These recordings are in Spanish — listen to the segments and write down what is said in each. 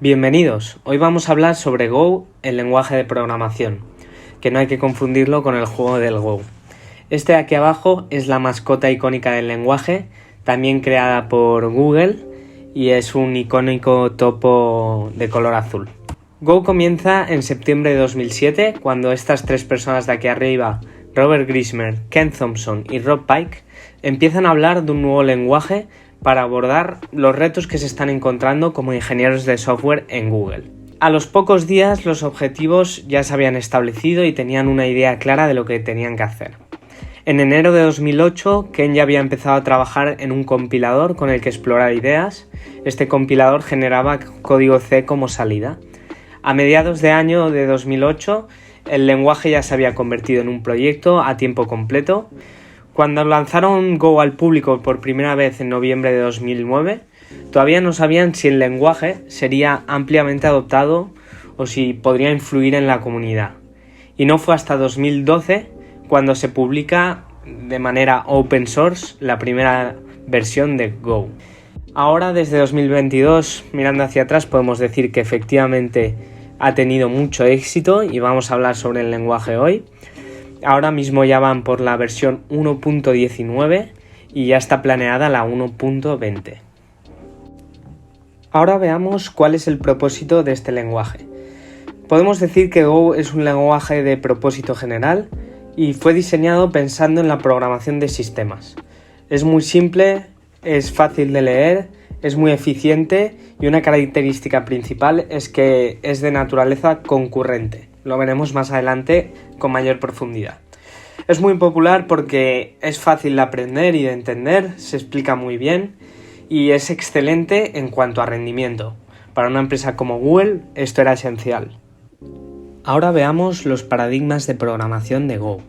Bienvenidos, hoy vamos a hablar sobre Go, el lenguaje de programación, que no hay que confundirlo con el juego del Go. Este de aquí abajo es la mascota icónica del lenguaje, también creada por Google, y es un icónico topo de color azul. Go comienza en septiembre de 2007, cuando estas tres personas de aquí arriba, Robert Griesemer, Ken Thompson y Rob Pike, empiezan a hablar de un nuevo lenguaje para abordar los retos que se están encontrando como ingenieros de software en Google. A los pocos días los objetivos ya se habían establecido y tenían una idea clara de lo que tenían que hacer. En enero de 2008, Ken ya había empezado a trabajar en un compilador con el que explorar ideas. Este compilador generaba código C como salida. A mediados de año de 2008, el lenguaje ya se había convertido en un proyecto a tiempo completo. Cuando lanzaron Go al público por primera vez en noviembre de 2009, todavía no sabían si el lenguaje sería ampliamente adoptado o si podría influir en la comunidad. Y no fue hasta 2012 cuando se publica de manera open source la primera versión de Go. Ahora, desde 2022, mirando hacia atrás, podemos decir que efectivamente ha tenido mucho éxito y vamos a hablar sobre el lenguaje hoy. Ahora mismo ya van por la versión 1.19 y ya está planeada la 1.20. Ahora veamos cuál es el propósito de este lenguaje. Podemos decir que Go es un lenguaje de propósito general y fue diseñado pensando en la programación de sistemas. Es muy simple, es fácil de leer, es muy eficiente y una característica principal es que es de naturaleza concurrente. Lo veremos más adelante con mayor profundidad. Es muy popular porque es fácil de aprender y de entender, se explica muy bien y es excelente en cuanto a rendimiento. Para una empresa como Google esto era esencial. Ahora veamos los paradigmas de programación de Go.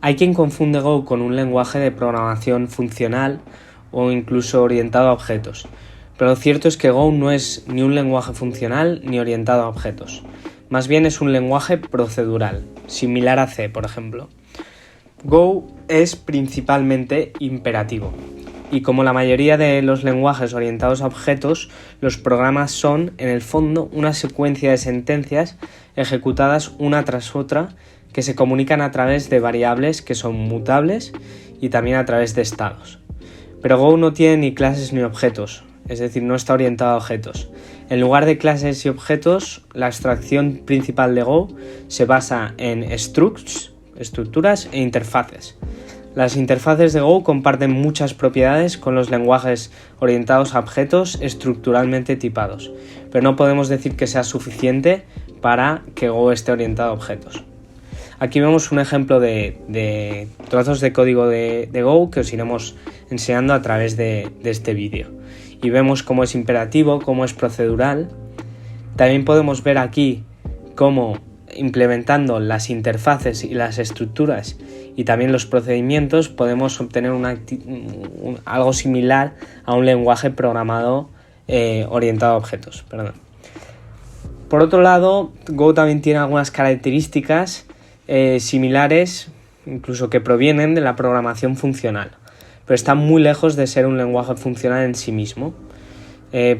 Hay quien confunde Go con un lenguaje de programación funcional o incluso orientado a objetos. Pero lo cierto es que Go no es ni un lenguaje funcional ni orientado a objetos. Más bien es un lenguaje procedural, similar a C, por ejemplo. Go es principalmente imperativo, y como la mayoría de los lenguajes orientados a objetos, los programas son, en el fondo, una secuencia de sentencias ejecutadas una tras otra que se comunican a través de variables que son mutables y también a través de estados. Pero Go no tiene ni clases ni objetos, es decir, no está orientado a objetos. En lugar de clases y objetos, la abstracción principal de Go se basa en structs, estructuras e interfaces. Las interfaces de Go comparten muchas propiedades con los lenguajes orientados a objetos estructuralmente tipados, pero no podemos decir que sea suficiente para que Go esté orientado a objetos. Aquí vemos un ejemplo de trozos de código de Go que os iremos enseñando a través de este vídeo. Y vemos cómo es imperativo, cómo es procedural. También podemos ver aquí cómo implementando las interfaces y las estructuras y también los procedimientos podemos obtener algo similar a un lenguaje programado orientado a objetos. Por otro lado, Go también tiene algunas características similares, incluso que provienen de la programación funcional, pero está muy lejos de ser un lenguaje funcional en sí mismo.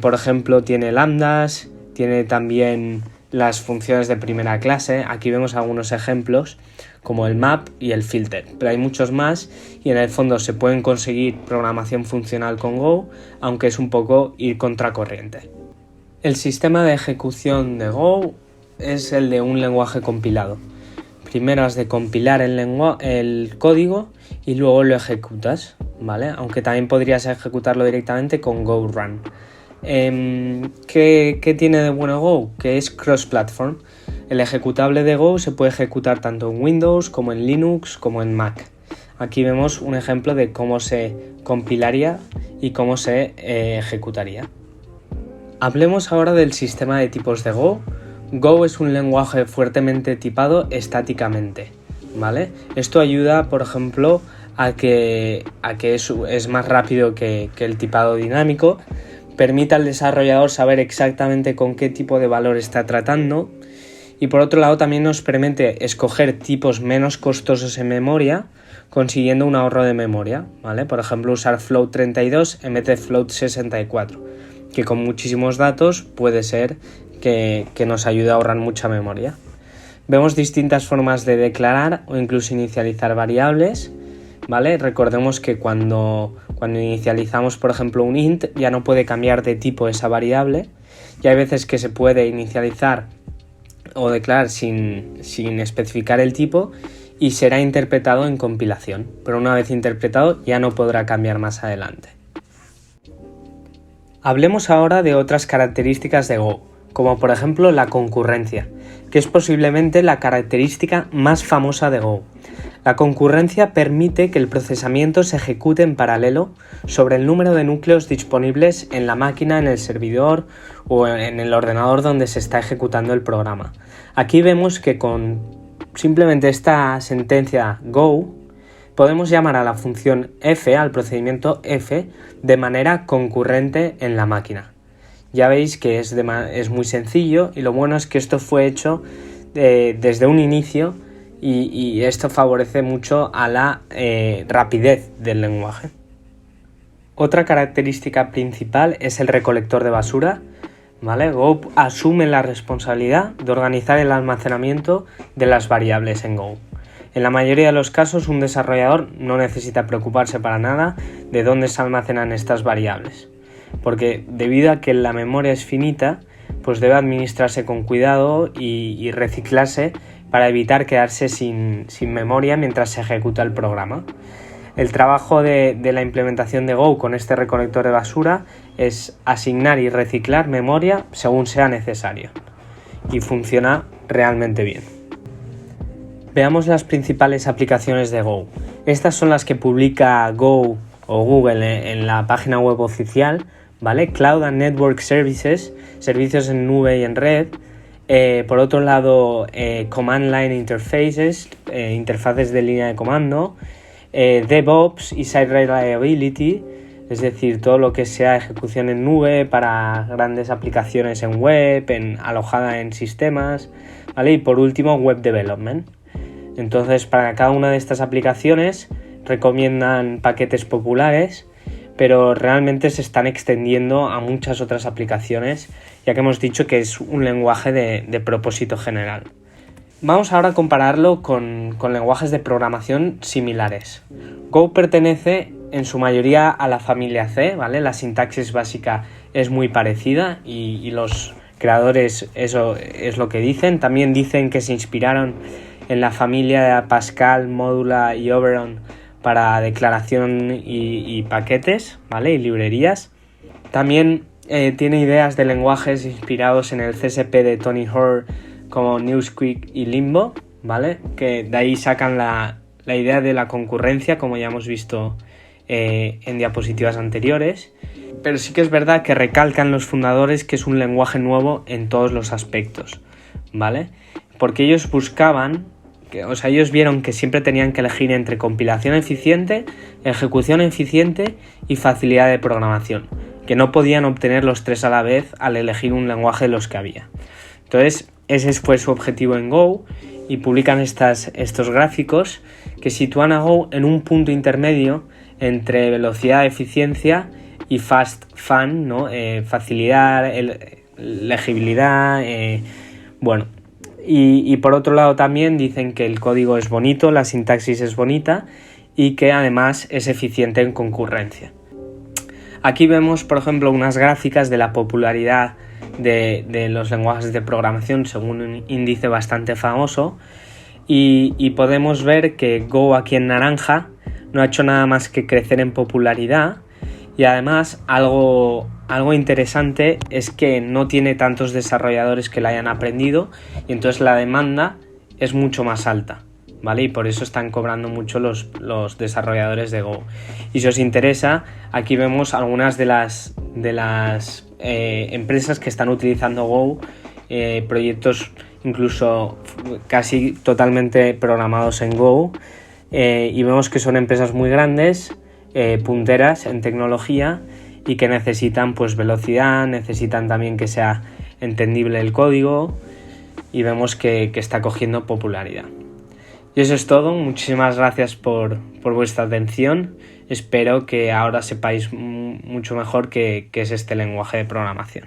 Por ejemplo, tiene lambdas, tiene también las funciones de primera clase. Aquí vemos algunos ejemplos como el map y el filter, pero hay muchos más y en el fondo se pueden conseguir programación funcional con Go, aunque es un poco ir contracorriente. El sistema de ejecución de Go es el de un lenguaje compilado. Primero has de compilar el código y luego lo ejecutas, ¿vale? Aunque también podrías ejecutarlo directamente con Go Run. ¿Qué tiene de bueno Go? Que es cross-platform. El ejecutable de Go se puede ejecutar tanto en Windows como en Linux como en Mac. Aquí vemos un ejemplo de cómo se compilaría y cómo se ejecutaría. Hablemos ahora del sistema de tipos de Go. Go es un lenguaje fuertemente tipado estáticamente, ¿vale? Esto ayuda, por ejemplo, a que es más rápido que el tipado dinámico. Permite al desarrollador saber exactamente con qué tipo de valor está tratando y por otro lado también nos permite escoger tipos menos costosos en memoria consiguiendo un ahorro de memoria, ¿vale? Por ejemplo, usar float 32 en vez de float 64, que con muchísimos datos puede ser que nos ayuda a ahorrar mucha memoria. Vemos distintas formas de declarar o incluso inicializar variables, ¿vale? Recordemos que cuando inicializamos, por ejemplo, un int, ya no puede cambiar de tipo esa variable, y hay veces que se puede inicializar o declarar sin especificar el tipo y será interpretado en compilación, pero una vez interpretado ya no podrá cambiar más adelante. Hablemos ahora de otras características de Go, como por ejemplo la concurrencia, que es posiblemente la característica más famosa de Go. La concurrencia permite que el procesamiento se ejecute en paralelo sobre el número de núcleos disponibles en la máquina, en el servidor o en el ordenador donde se está ejecutando el programa. Aquí vemos que con simplemente esta sentencia Go podemos llamar a la función f, al procedimiento f, de manera concurrente en la máquina. Ya veis que es muy sencillo, y lo bueno es que esto fue hecho desde un inicio y esto favorece mucho a la rapidez del lenguaje. Otra característica principal es el recolector de basura, ¿vale? Go asume la responsabilidad de organizar el almacenamiento de las variables en Go. En la mayoría de los casos, un desarrollador no necesita preocuparse para nada de dónde se almacenan estas variables, porque debido a que la memoria es finita, pues debe administrarse con cuidado y reciclarse para evitar quedarse sin memoria mientras se ejecuta el programa. El trabajo de la implementación de Go con este recolector de basura es asignar y reciclar memoria según sea necesario, y funciona realmente bien. Veamos las principales aplicaciones de Go. Estas son las que publica Go o Google en la página web oficial, ¿vale? Cloud and Network Services, servicios en nube y en red. Por otro lado, Command Line Interfaces, interfaces de línea de comando. DevOps y Site Reliability, es decir, todo lo que sea ejecución en nube para grandes aplicaciones en web, alojada en sistemas, ¿vale? Y por último, Web Development. Entonces, para cada una de estas aplicaciones recomiendan paquetes populares, pero realmente se están extendiendo a muchas otras aplicaciones, ya que hemos dicho que es un lenguaje de propósito general. Vamos ahora a compararlo con lenguajes de programación similares. Go pertenece en su mayoría a la familia C, ¿vale? La sintaxis básica es muy parecida y los creadores eso es lo que dicen. También dicen que se inspiraron en la familia de Pascal, Modula y Oberon para declaración y paquetes, ¿vale? Y librerías. También tiene ideas de lenguajes inspirados en el CSP de Tony Hoare, como Newsquik y Limbo, ¿vale? Que de ahí sacan la idea de la concurrencia, como ya hemos visto en diapositivas anteriores. Pero sí que es verdad que recalcan los fundadores que es un lenguaje nuevo en todos los aspectos, ¿vale? Porque ellos ellos vieron que siempre tenían que elegir entre compilación eficiente, ejecución eficiente y facilidad de programación, que no podían obtener los tres a la vez al elegir un lenguaje de los que había. Entonces, ese fue su objetivo en Go, y publican estos gráficos que sitúan a Go en un punto intermedio entre velocidad, eficiencia y fast fun, ¿no? Facilidad, legibilidad, y por otro lado también dicen que el código es bonito, la sintaxis es bonita y que además es eficiente en concurrencia. Aquí vemos, por ejemplo, unas gráficas de la popularidad de los lenguajes de programación según un índice bastante famoso, y podemos ver que Go aquí en naranja no ha hecho nada más que crecer en popularidad, y además algo interesante es que no tiene tantos desarrolladores que la hayan aprendido, y entonces la demanda es mucho más alta, ¿vale? Y por eso están cobrando mucho los desarrolladores de Go. Y si os interesa, aquí vemos algunas de las empresas que están utilizando Go, proyectos incluso casi totalmente programados en Go, y vemos que son empresas muy grandes, punteras en tecnología, y que necesitan pues velocidad, necesitan también que sea entendible el código, y vemos que está cogiendo popularidad. Y eso es todo. Muchísimas gracias por vuestra atención. Espero que ahora sepáis mucho mejor qué es este lenguaje de programación.